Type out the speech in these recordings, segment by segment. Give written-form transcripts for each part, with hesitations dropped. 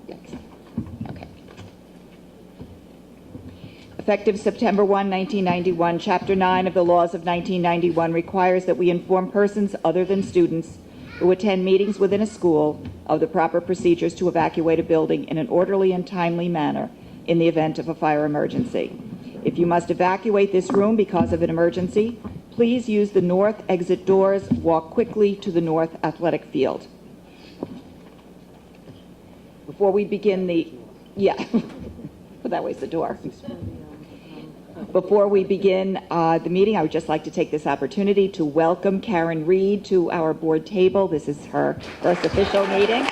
Yes. Okay. Effective September 1, 1991, Chapter 9 of the Laws of 1991 requires that we inform persons other than students who attend meetings within a school of the proper procedures to evacuate a building in an orderly and timely manner in the event of a fire emergency. If you must evacuate this room because of an emergency, please use the north exit doors. Walk quickly to the north athletic field. Before we begin but that way's the door. Before we begin the meeting, I would just like to take this opportunity to welcome Karen Reed to our board table. This is her first official meeting.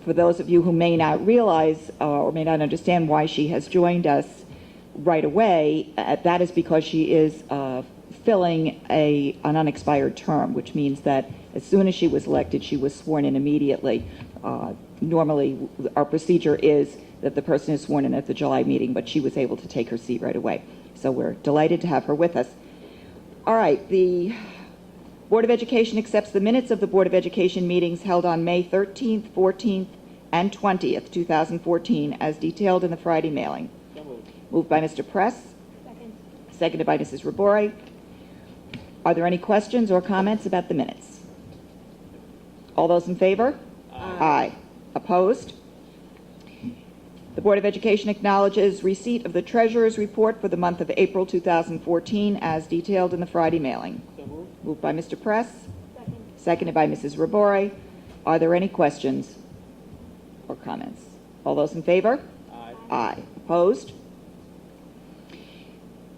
For those of you who may not realize or may not understand why she has joined us right away, that is because she is filling an unexpired term, which means that as soon as she was elected, she was sworn in immediately. Normally, our procedure is that the person is sworn in at the July meeting, but she was able to take her seat right away. So we're delighted to have her with us. All right, the Board of Education accepts the minutes of the Board of Education meetings held on May 13th, 14th, and 20th, 2014, as detailed in the Friday mailing. Moved by Mr. Press. Second. Seconded by Mrs. Rabore. Are there any questions or comments about the minutes? All those in favor? Aye. Opposed? The Board of Education acknowledges receipt of the Treasurer's Report for the month of April 2014 as detailed in the Friday mailing. Moved by Mr. Press. Second. Seconded by Mrs. Rabore. Are there any questions or comments? All those in favor? Aye. Aye. Opposed?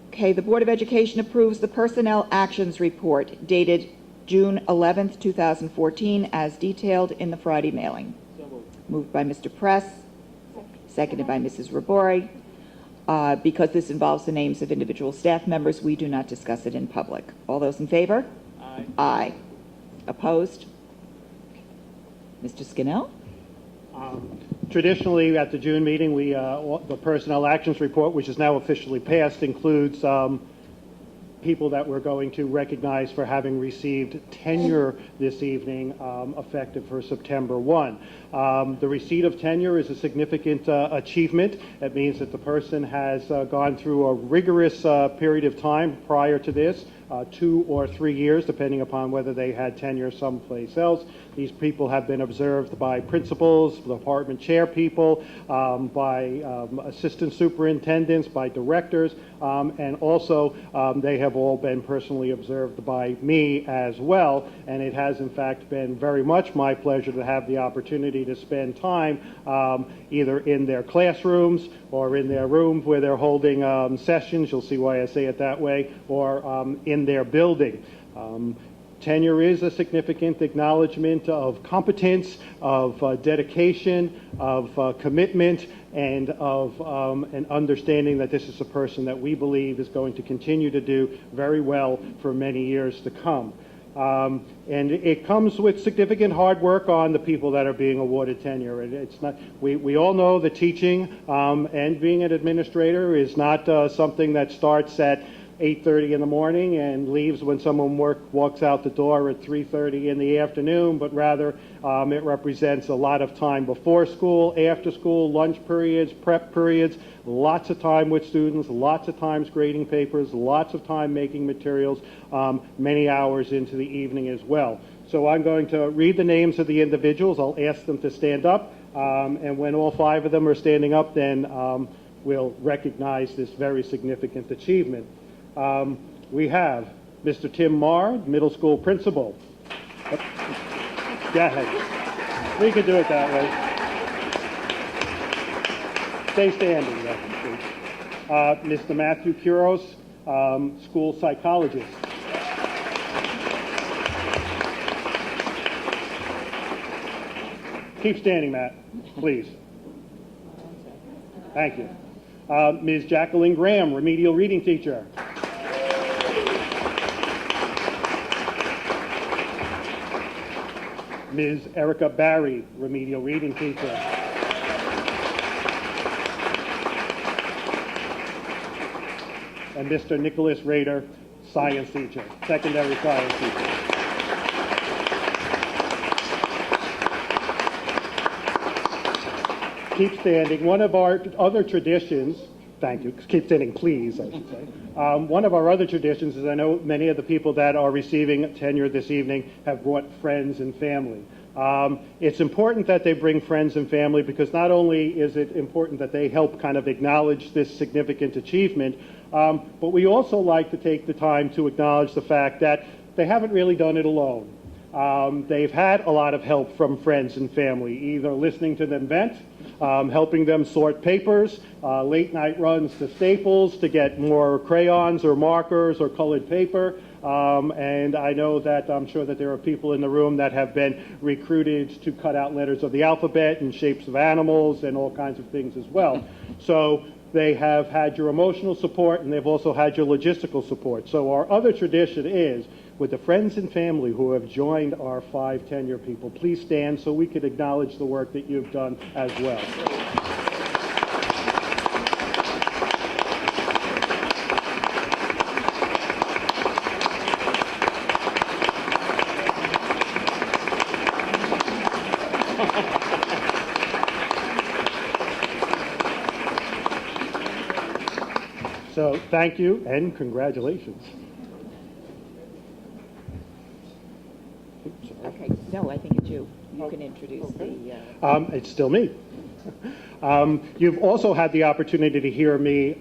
Okay, the Board of Education approves the Personnel Actions Report dated June 11th, 2014, as detailed in the Friday mailing. So moved. Moved by Mr. Press, seconded by Mrs. Rabore. Because this involves the names of individual staff members, we do not discuss it in public. All those in favor? Aye. Aye. Opposed? Mr. Scannell? Traditionally, at the June meeting, the Personnel Actions Report, which is now officially passed, includes people that we're going to recognize for having received tenure this evening, effective for September 1. The receipt of tenure is a significant achievement. It means that the person has gone through a rigorous period of time prior to this, 2 or 3 years, depending upon whether they had tenure someplace else. These people have been observed by principals, department chair people, by assistant superintendents, by directors, and also they have all been personally observed by me as well. And it has, in fact, been very much my pleasure to have the opportunity to spend time either in their classrooms or in their rooms where they're holding sessions. You'll see why I say it that way, or in their building. Tenure is a significant acknowledgement of competence, of dedication, of commitment, and of an understanding that this is a person that we believe is going to continue to do very well for many years to come. And it comes with significant hard work on the people that are being awarded tenure. And it's not, we all know that teaching and being an administrator is not something that starts at 8:30 in the morning and leaves when someone walks out the door at 3:30 in the afternoon, but rather it represents a lot of time before school, after school, lunch periods, prep periods, lots of time with students, lots of times grading papers, lots of time making materials, many hours into the evening as well. So I'm going to read the names of the individuals. I'll ask them to stand up, and when all 5 of them are standing up, then we'll recognize this very significant achievement. We have Mr. Tim Marr, middle school principal. Go ahead. We can do it that way. Stay standing. Mr. Matthew Kuros, school psychologist. Keep standing, Matt, please. Thank you. Ms. Jacqueline Graham, remedial reading teacher. Ms. Erica Barry, remedial reading teacher. and Mr. Nicholas Rader, science teacher, secondary science teacher. Keep standing. One of our other traditions, thank you, keep standing, please, I should say. One of our other traditions is I know many of the people that are receiving tenure this evening have brought friends and family. It's important that they bring friends and family because not only is it important that they help kind of acknowledge this significant achievement, but we also like to take the time to acknowledge the fact that they haven't really done it alone. They've had a lot of help from friends and family, either listening to them vent, helping them sort papers, late night runs to Staples to get more crayons or markers or colored paper. And I know that I'm sure that there are people in the room that have been recruited to cut out letters of the alphabet and shapes of animals and all kinds of things as well. So they have had your emotional support and they've also had your logistical support. So our other tradition is, with the friends and family who have joined our 5 tenure people, please stand so we can acknowledge the work that you've done as well. So thank you and congratulations. Okay, no, I think it's you. You can introduce the... It's still me. You've also had the opportunity to hear me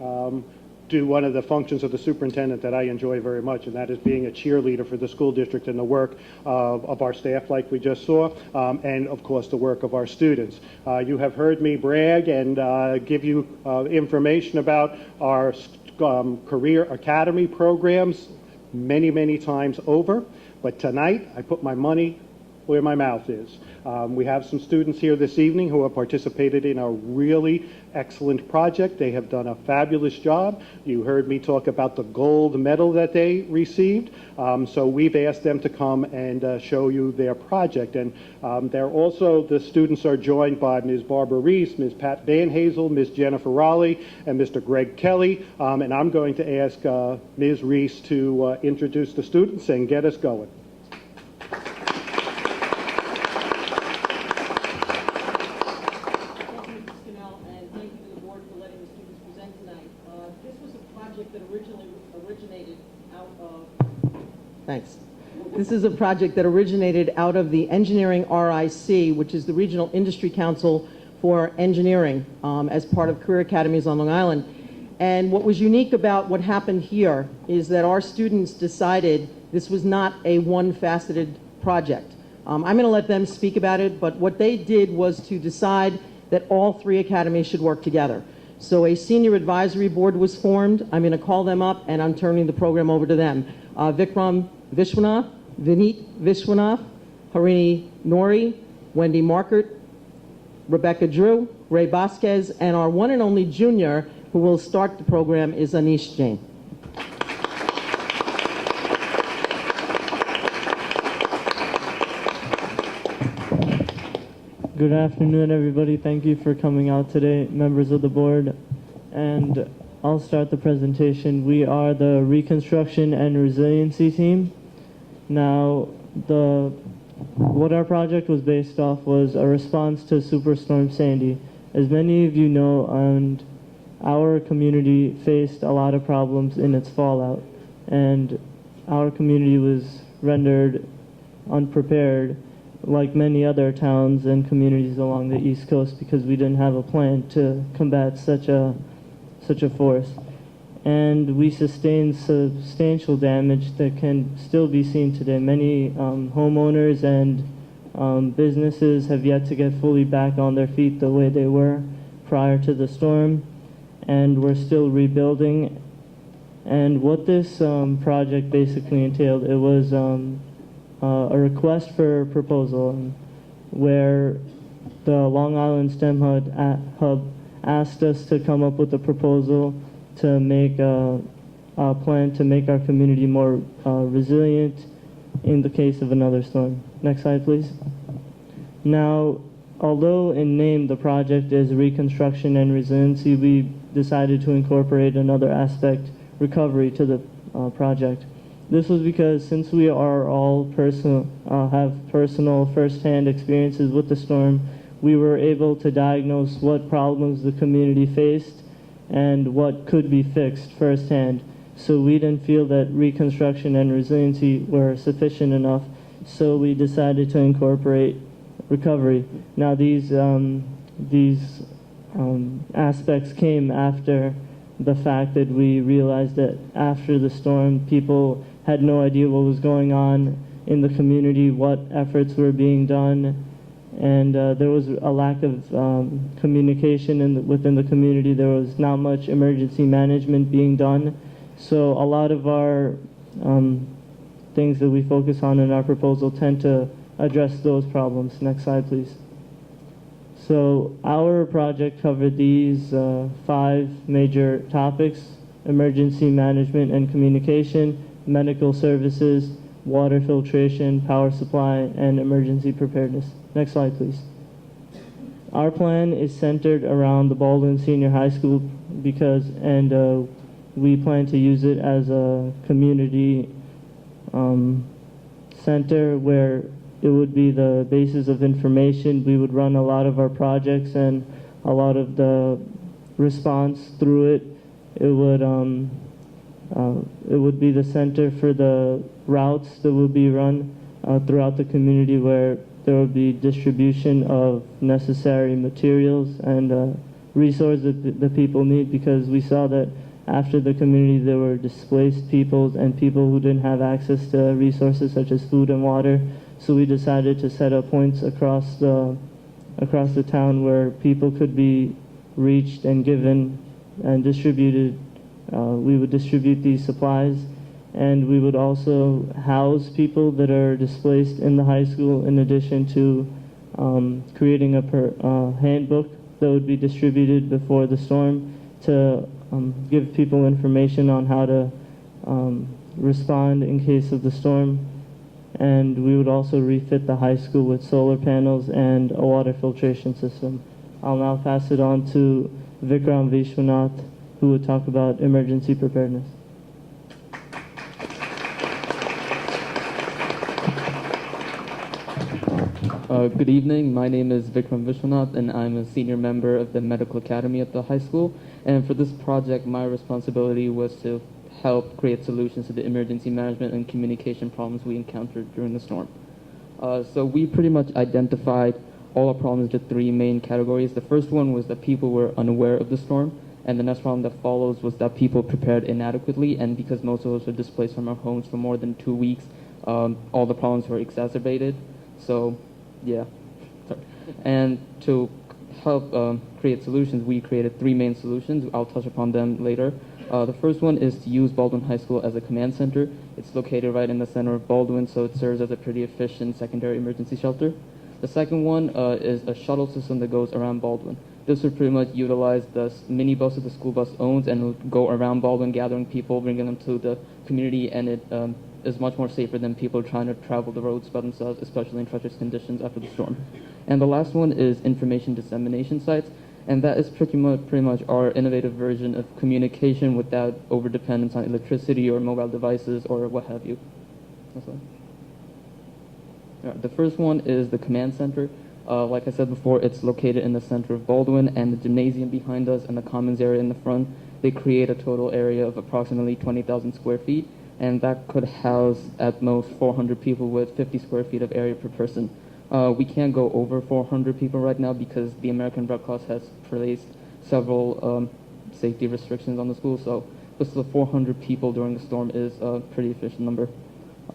do one of the functions of the superintendent that I enjoy very much, and that is being a cheerleader for the school district and the work of our staff like we just saw, and of course the work of our students. You have heard me brag and give you information about our career academy programs many, many times over, but tonight I put my money where my mouth is. We have some students here this evening who have participated in a really excellent project. They have done a fabulous job. You heard me talk about the gold medal that they received. So we've asked them to come and show you their project. And the students are joined by Ms. Barbara Reese, Ms. Pat Van Hazel, Ms. Jennifer Raleigh, and Mr. Greg Kelly. And I'm going to ask Ms. Reese to introduce the students and get us going. Thanks. This is a project that originated out of the Engineering RIC, which is the Regional Industry Council for Engineering, as part of Career Academies on Long Island. And what was unique about what happened here is that our students decided this was not a one-faceted project. I'm going to let them speak about it, but what they did was to decide that all 3 academies should work together. So a senior advisory board was formed. I'm going to call them up, and I'm turning the program over to them. Vikram Vishwanath, Vineet Vishwanath, Harini Nori, Wendy Markert, Rebecca Drew, Ray Vasquez, and our one and only junior who will start the program is Anish Jain. Good afternoon, everybody. Thank you for coming out today, members of the board. And I'll start the presentation. We are the Reconstruction and Resiliency team. Now, what our project was based off was a response to Superstorm Sandy. As many of you know, and our community faced a lot of problems in its fallout, and our community was rendered unprepared, like many other towns and communities along the East Coast, because we didn't have a plan to combat such a force. And we sustained substantial damage that can still be seen today. Many homeowners and businesses have yet to get fully back on their feet the way they were prior to the storm, and we're still rebuilding. And what this project basically entailed, it was a request for proposal where the Long Island STEM Hub asked us to come up with a proposal to make a plan to make our community more resilient in the case of another storm. Next slide, please. Now, although in name the project is Reconstruction and Resiliency, we decided to incorporate another aspect recovery to the project. This was because since we are all have personal first-hand experiences with the storm, we were able to diagnose what problems the community faced and what could be fixed firsthand. So we didn't feel that reconstruction and resiliency were sufficient enough, so we decided to incorporate recovery. Now these aspects came after the fact that we realized that after the storm, people had no idea what was going on in the community, what efforts were being done, and there was a lack of communication within the community. There was not much emergency management being done. So a lot of our things that we focus on in our proposal tend to address those problems. Next slide, please. So our project covered these 5 major topics: emergency management and communication, medical services, water filtration, power supply, and emergency preparedness. Next slide, please. Our plan is centered around the Baldwin Senior High School we plan to use it as a community center where it would be the basis of information. We would run a lot of our projects and a lot of the response through it. It would be the center for the routes that will be run throughout the community, where there would be distribution of necessary materials and resources that the people need, because we saw that after the community there were displaced peoples and people who didn't have access to resources such as food and water. So we decided to set up points across the town where people could be reached and given and distributed. We would distribute these supplies, and we would also house people that are displaced in the high school, in addition to creating a handbook that would be distributed before the storm to give people information on how to respond in case of the storm. And we would also refit the high school with solar panels and a water filtration system. I'll now pass it on to Vikram Vishwanath, who will talk about emergency preparedness. Good evening. My name is Vikram Vishwanath, and I'm a senior member of the Medical Academy at the high school. And for this project, my responsibility was to help create solutions to the emergency management and communication problems we encountered during the storm. So we pretty much identified all our problems into 3 main categories. The first one was that people were unaware of the storm, and the next problem that follows was that people prepared inadequately, and because most of us were displaced from our homes for more than 2 weeks, all the problems were exacerbated. So, yeah. Sorry. And to help create solutions, we created 3 main solutions. I'll touch upon them later. The first one is to use Baldwin High School as a command center. It's located right in the center of Baldwin, so it serves as a pretty efficient secondary emergency shelter. The second one is a shuttle system that goes around Baldwin. This would pretty much utilize the minibus that the school bus owns, and would go around Baldwin gathering people, bringing them to the community, and it is much more safer than people trying to travel the roads by themselves, especially in treacherous conditions after the storm. And the last one is information dissemination sites, and that is pretty much our innovative version of communication without overdependence on electricity or mobile devices or what have you. The first one is the command center. Like I said before, it's located in the center of Baldwin, and the gymnasium behind us and the commons area in the front, they create a total area of approximately 20,000 square feet, and that could house at most 400 people with 50 square feet of area per person. We can't go over 400 people right now because the American Red Cross has placed several safety restrictions on the school, so just the 400 people during the storm is a pretty efficient number.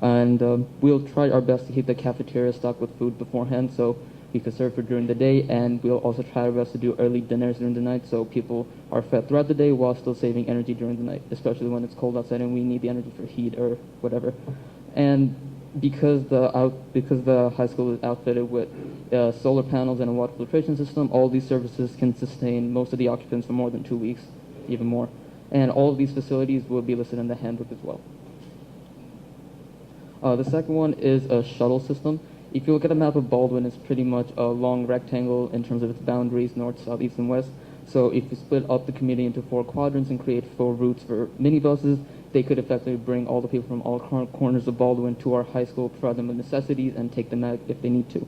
And we'll try our best to keep the cafeteria stocked with food beforehand so we could serve food during the day, and we'll also try our best to do early dinners during the night so people are fed throughout the day while still saving energy during the night, especially when it's cold outside and we need the energy for heat or whatever. And because the high school is outfitted with solar panels and a water filtration system, all these services can sustain most of the occupants for more than 2 weeks, even more. And all of these facilities will be listed in the handbook as well. The second one is a shuttle system. If you look at a map of Baldwin, it's pretty much a long rectangle in terms of its boundaries, north, south, east, and west. So if you split up the community into 4 quadrants and create 4 routes for minibuses, they could effectively bring all the people from all corners of Baldwin to our high school, provide them with necessities, and take them out if they need to.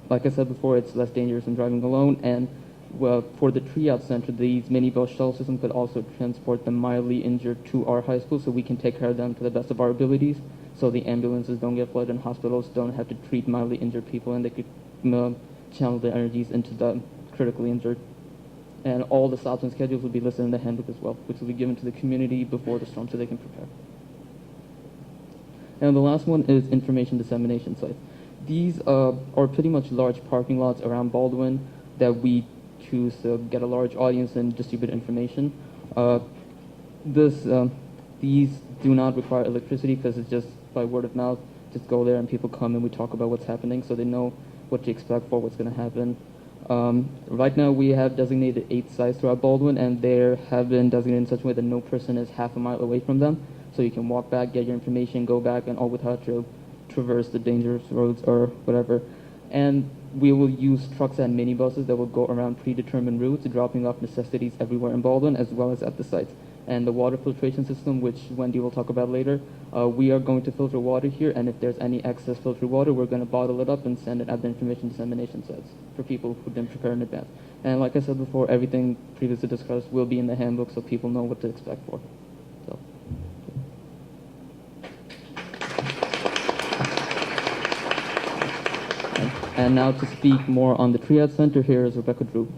Like I said before, it's less dangerous than driving alone, and well, for the triage center, these minibus shuttle system could also transport the mildly injured to our high school so we can take care of them to the best of our abilities, so the ambulances don't get flooded and hospitals don't have to treat mildly injured people, and they could channel their energies into the critically injured. And all the stops and schedules will be listed in the handbook as well, which will be given to the community before the storm so they can prepare. And the last one is information dissemination sites. These are pretty much large parking lots around Baldwin that we choose to get a large audience and distribute information. These do not require electricity because it's just by word of mouth. Just go there and people come and we talk about what's happening so they know what to expect for what's going to happen. Right now we have designated 8 sites throughout Baldwin, and they have been designated in such a way that no person is half a mile away from them. So you can walk back, get your information, go back, and all without to traverse the dangerous roads or whatever. And we will use trucks and minibuses that will go around predetermined routes, dropping off necessities everywhere in Baldwin as well as at the sites. And the water filtration system, which Wendy will talk about later, we are going to filter water here, and if there's any excess filtered water, we're going to bottle it up and send it at the information dissemination sites for people who didn't prepare in advance. And like I said before, everything previously discussed will be in the handbook so people know what to expect for. So. And now to speak more on the triage center, here is Rebecca Drew.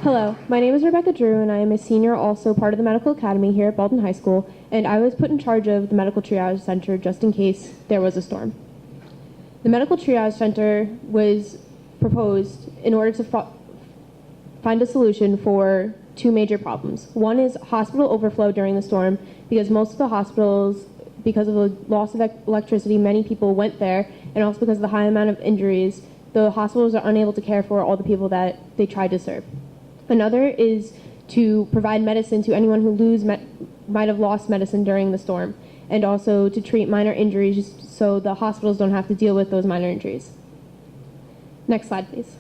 Hello, my name is Rebecca Drew, and I am a senior, also part of the Medical Academy here at Baldwin High School, and I was put in charge of the Medical Triage Center just in case there was a storm. The Medical Triage Center was proposed in order to find a solution for 2 major problems. One is hospital overflow during the storm, because most of the hospitals, because of the loss of electricity, many people went there, and also because of the high amount of injuries, the hospitals are unable to care for all the people that they tried to serve. Another is to provide medicine to anyone who might have lost medicine during the storm, and also to treat minor injuries so the hospitals don't have to deal with those minor injuries. Next slide, please.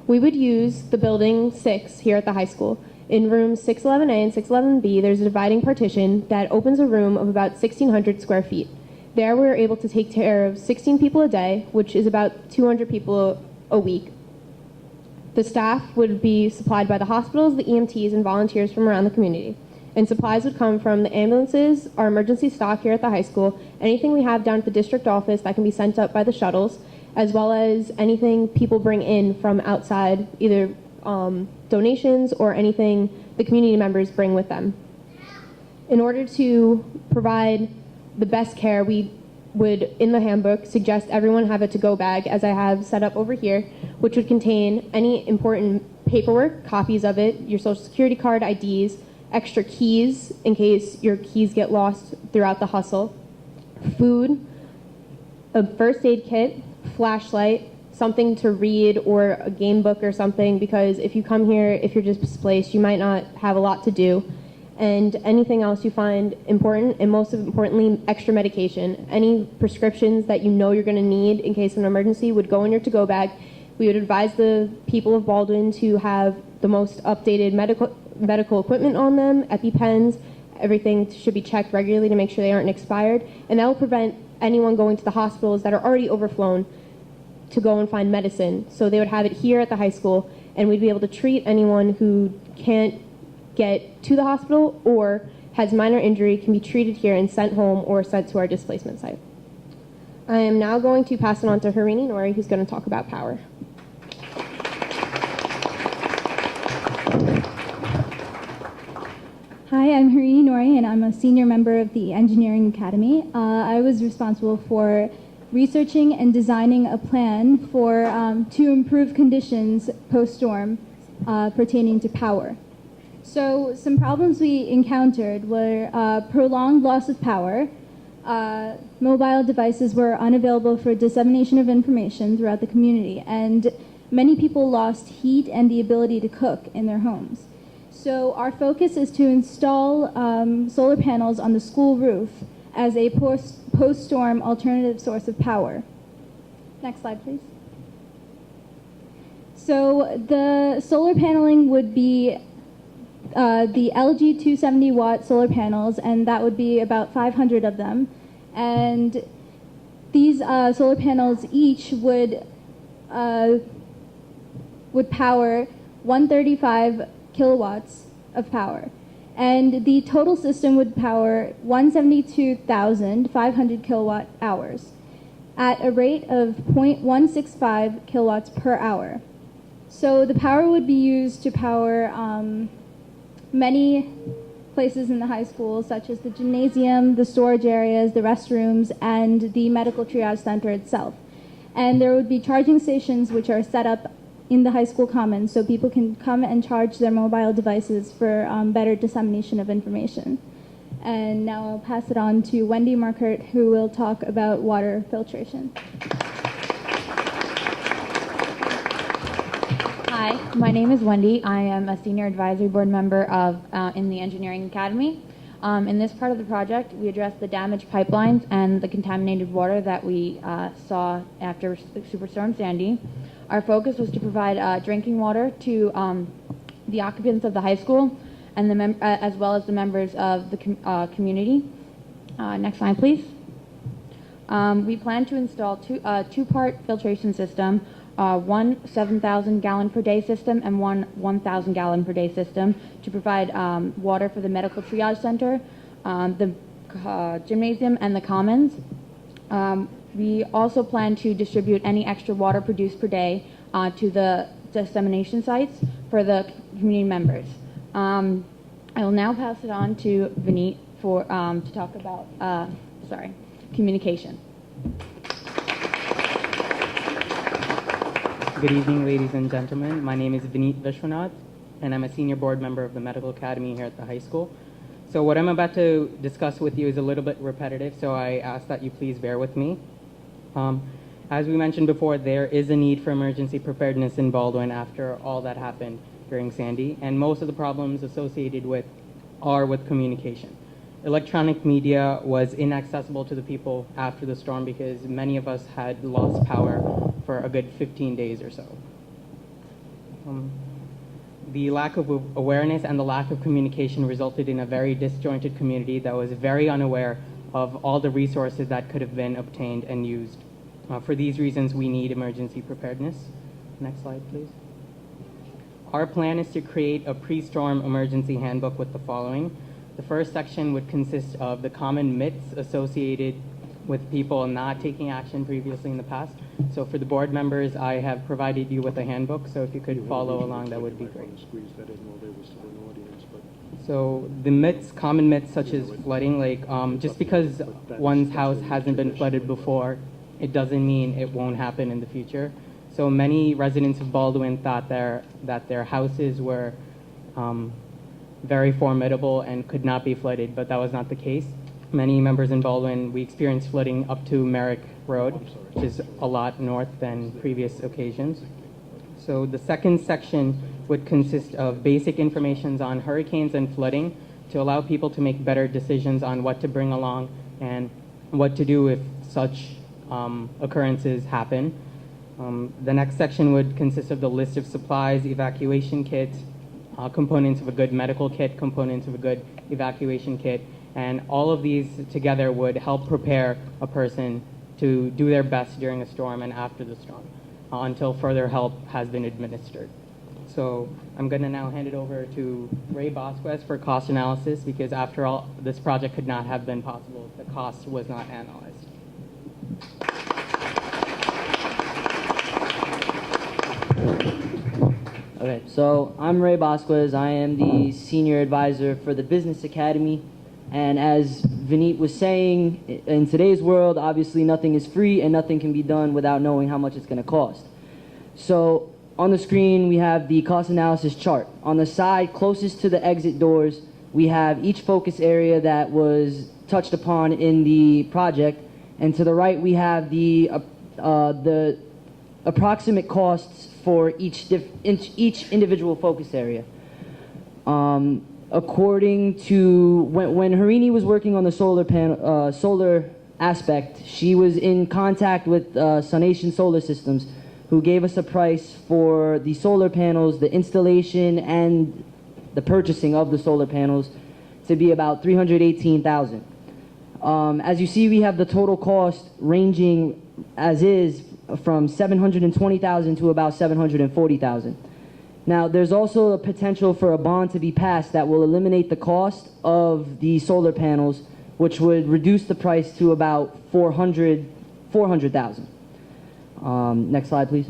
We would use the building 6 here at the high school. In rooms 611A and 611B, there's a dividing partition that opens a room of about 1,600 square feet. There we were able to take care of 16 people a day, which is about 200 people a week. The staff would be supplied by the hospitals, the EMTs, and volunteers from around the community. And supplies would come from the ambulances, our emergency stock here at the high school, anything we have down at the district office that can be sent up by the shuttles, as well as anything people bring in from outside, either donations or anything the community members bring with them. In order to provide the best care, we would, in the handbook, suggest everyone have a to-go bag, as I have set up over here, which would contain any important paperwork, copies of it, your social security card, IDs, extra keys in case your keys get lost throughout the hustle, food, a first aid kit, flashlight, something to read, or a game book or something, because if you come here, if you're displaced, you might not have a lot to do. And anything else you find important, and most importantly, extra medication. Any prescriptions that you know you're going to need in case of an emergency would go in your to-go bag. We would advise the people of Baldwin to have the most updated medical equipment on them, EpiPens. Everything should be checked regularly to make sure they aren't expired. And that will prevent anyone going to the hospitals that are already overflown to go and find medicine. So they would have it here at the high school, and we'd be able to treat anyone who can't get to the hospital or has minor injury, can be treated here and sent home or sent to our displacement site. I am now going to pass it on to Harini Nori, who's going to talk about power. Hi, I'm Harini Nori, and I'm a senior member of the Engineering Academy. I was responsible for researching and designing a plan for to improve conditions post-storm pertaining to power. So some problems we encountered were prolonged loss of power. Mobile devices were unavailable for dissemination of information throughout the community, and many people lost heat and the ability to cook in their homes. So our focus is to install solar panels on the school roof as a post-storm alternative source of power. Next slide, please. So the solar paneling would be the LG 270 watt solar panels, and that would be about 500 of them. And these solar panels each would power 135 kilowatts of power. And the total system would power 172,500 kilowatt hours at a rate of 0.165 kilowatts per hour. So the power would be used to power many places in the high school, such as the gymnasium, the storage areas, the restrooms, and the medical triage center itself. And there would be charging stations which are set up in the high school commons so people can come and charge their mobile devices for better dissemination of information. And now I'll pass it on to Wendy Markert, who will talk about water filtration. Hi, my name is Wendy. I am a senior advisory board member in the Engineering Academy. In this part of the project, we addressed the damaged pipelines and the contaminated water that we saw after Superstorm Sandy. Our focus was to provide drinking water to the occupants of the high school and as well as the members of the community. Next slide, please. We plan to install two-part filtration system, one 7,000 gallon per day system and one 1,000 gallon per day system to provide water for the medical triage center, the gymnasium, and the commons. We also plan to distribute any extra water produced per day to the dissemination sites for the community members. I will now pass it on to Vineet to talk about communication. Good evening, ladies and gentlemen. My name is Vineet Vishwanath, and I'm a senior board member of the Medical Academy here at the high school. So what I'm about to discuss with you is a little bit repetitive, so I ask that you please bear with me. As we mentioned before, there is a need for emergency preparedness in Baldwin after all that happened during Sandy, and most of the problems associated with are with communication. Electronic media was inaccessible to the people after the storm because many of us had lost power for a good 15 days or so. The lack of awareness and the lack of communication resulted in a very disjointed community that was very unaware of all the resources that could have been obtained and used. For these reasons, we need emergency preparedness. Next slide, please. Our plan is to create a pre-storm emergency handbook with the following. The first section would consist of the common myths associated with people not taking action previously in the past. So for the board members, I have provided you with a handbook, so if you could follow along, that would be great. So the myths, common myths such as flooding, like just because one's house hasn't been flooded before, it doesn't mean it won't happen in the future. So many residents of Baldwin thought that their houses were very formidable and could not be flooded, but that was not the case. Many members in Baldwin, we experienced flooding up to Merrick Road, which is a lot north than previous occasions. So the second section would consist of basic information on hurricanes and flooding to allow people to make better decisions on what to bring along and what to do if such occurrences happen. The next section would consist of the list of supplies, evacuation kits, components of a good medical kit, components of a good evacuation kit, and all of these together would help prepare a person to do their best during a storm and after the storm until further help has been administered. So I'm going to now hand it over to Ray Bosquez for cost analysis because after all, this project could not have been possible if the cost was not analyzed. Okay, so I'm Ray Bosquez. I am the senior advisor for the Business Academy. And as Vineet was saying, in today's world, obviously nothing is free and nothing can be done without knowing how much it's going to cost. So on the screen, we have the cost analysis chart. On the side closest to the exit doors, we have each focus area that was touched upon in the project. And to the right, we have the approximate costs for each individual focus area. According to when Harini was working on the solar aspect, she was in contact with Sunation Solar Systems, who gave us a price for the solar panels, the installation, and the purchasing of the solar panels to be about $318,000. As you see, we have the total cost ranging as is from $720,000 to about $740,000. Now, there's also a potential for a bond to be passed that will eliminate the cost of the solar panels, which would reduce the price to about $400,000. Next slide, please.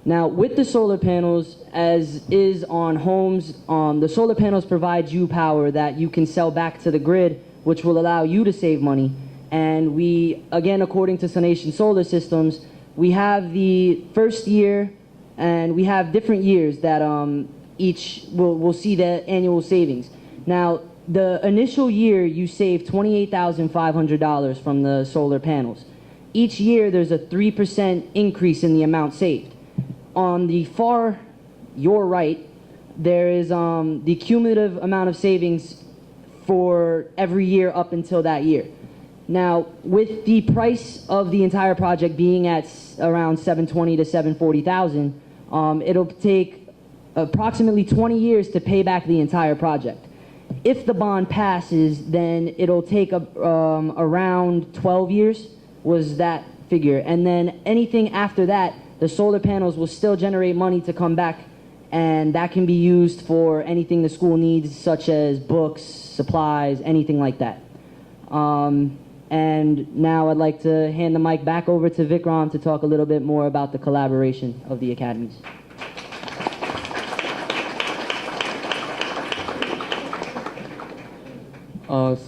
Now, with the solar panels, as is on homes, the solar panels provide you power that you can sell back to the grid, which will allow you to save money. And we, again, according to Sonation Solar Systems, we have the first year, and we have different years that each will see the annual savings. Now, the initial year, you save $28,500 from the solar panels. Each year, there's a 3% increase in the amount saved. On the far, your right, there is the cumulative amount of savings for every year up until that year. Now, with the price of the entire project being at around $720,000 to $740,000, it'll take approximately 20 years to pay back the entire project. If the bond passes, then it'll take around 12 years, was that figure. And then anything after that, the solar panels will still generate money to come back, and that can be used for anything the school needs, such as books, supplies, anything like that. And now I'd like to hand the mic back over to Vikram to talk a little bit more about the collaboration of the academies.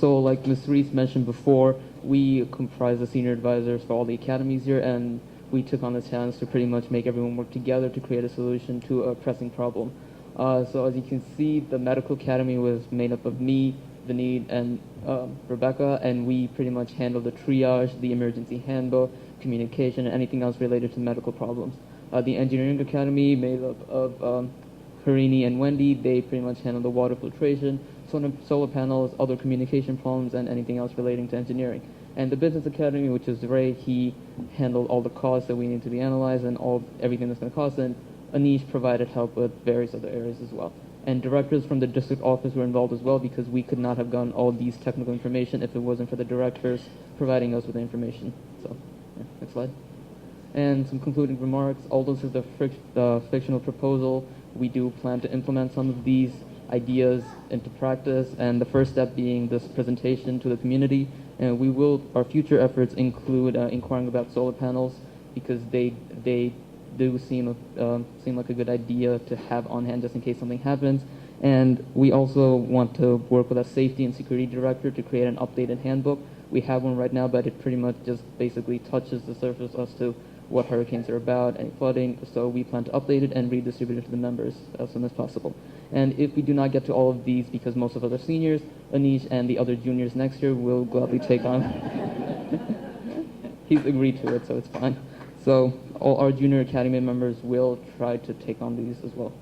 So like Ms. Reese mentioned before, we comprise the senior advisors for all the academies here, and we took on the challenge to pretty much make everyone work together to create a solution to a pressing problem. So as you can see, the medical academy was made up of me, Vinit, and Rebecca, and we pretty much handled the triage, the emergency handbook, communication, and anything else related to medical problems. The engineering academy, made up of Harini and Wendy, they pretty much handled the water filtration, solar panels, other communication problems, and anything else relating to engineering. And the business academy, which is Ray, he handled all the costs that we need to be analyzed and everything that's going to cost, and Anish provided help with various other areas as well. And directors from the district office were involved as well, because we could not have gotten all these technical information if it wasn't for the directors providing us with the information. So, yeah, next slide. And some concluding remarks. Although this is the fictional proposal, we do plan to implement some of these ideas into practice, and the first step being this presentation to the community. And our future efforts include inquiring about solar panels, because they do seem like a good idea to have on hand just in case something happens. And we also want to work with a safety and security director to create an updated handbook. We have one right now, but it pretty much just basically touches the surface as to what hurricanes are about, any flooding. So we plan to update it and redistribute it to the members as soon as possible. And if we do not get to all of these, because most of us are seniors, Anish and the other juniors next year will gladly take on. He's agreed to it, so it's fine. So all our junior academy members will try to take on these as well.